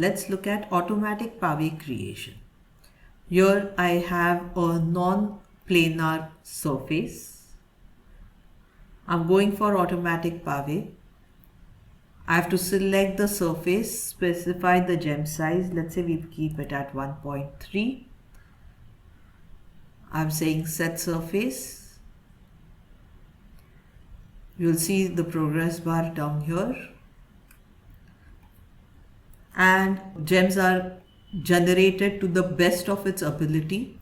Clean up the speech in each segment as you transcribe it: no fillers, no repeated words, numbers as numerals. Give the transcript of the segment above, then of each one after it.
let's look at automatic pave creation. Here I have a non-planar surface. I'm going for automatic pave. I have to select the surface, specify the gem size. Let's say we keep it at 1.3. I'm saying set surface. You'll see the progress bar down here. And gems are generated to the best of its ability.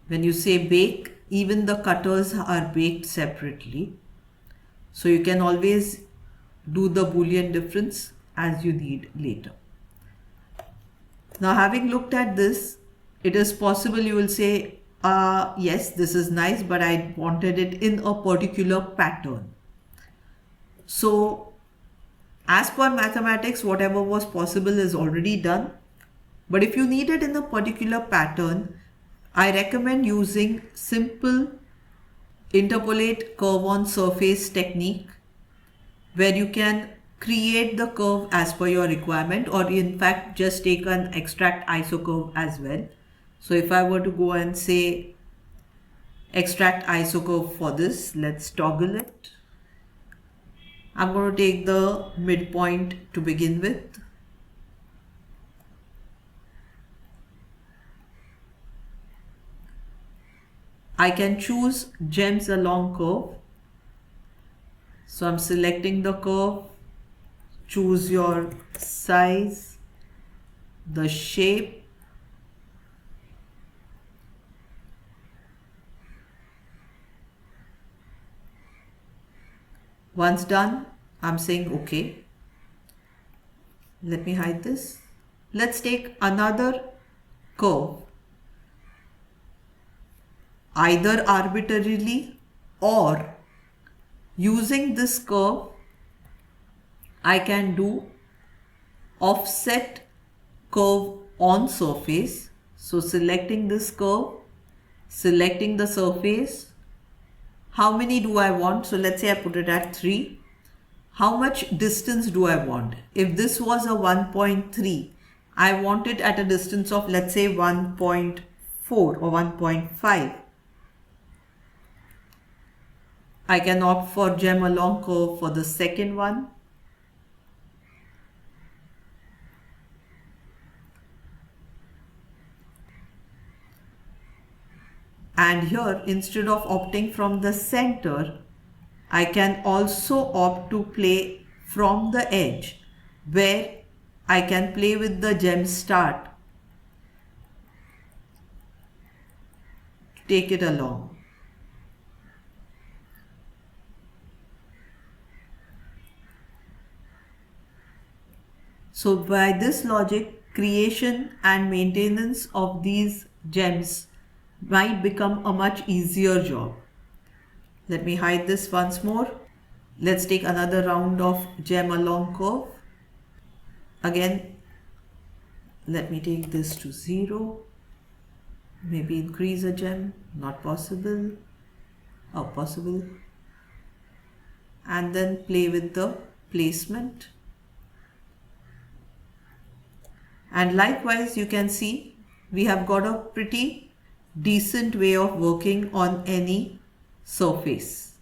When you say bake, even the cutters are baked separately. So you can always do the Boolean difference as you need later. Now, having looked at this, it is possible you will say, yes, this is nice, but I wanted it in a particular pattern. So as per mathematics, whatever was possible is already done. But if you need it in a particular pattern, I recommend using simple interpolate curve on surface technique, where you can create the curve as per your requirement, or in fact just take an extract ISO curve as well. So if I were to go and say extract ISO curve for this, let's toggle it. I'm going to take the midpoint to begin with. I can choose gems along curve. So I'm selecting the curve, choose your size, the shape, once done, I'm saying OK. Let me hide this. Let's take another curve, either arbitrarily or using this curve, I can do offset curve on surface. So selecting this curve, selecting the surface. How many do I want? So let's say I put it at 3. How much distance do I want? If this was a 1.3, I want it at a distance of, let's say, 1.4 or 1.5. I can opt for gem along curve for the second one. And here, instead of opting from the center, I can also opt to play from the edge, where I can play with the gem start to take it along. So by this logic, creation and maintenance of these gems might become a much easier job. Let me hide this once more. Let's take another round of gem along curve. Again, let me take this to 0. Maybe increase a gem, not possible. Oh, possible. And then play with the placement. And likewise, you can see we have got a pretty decent way of working on any surface.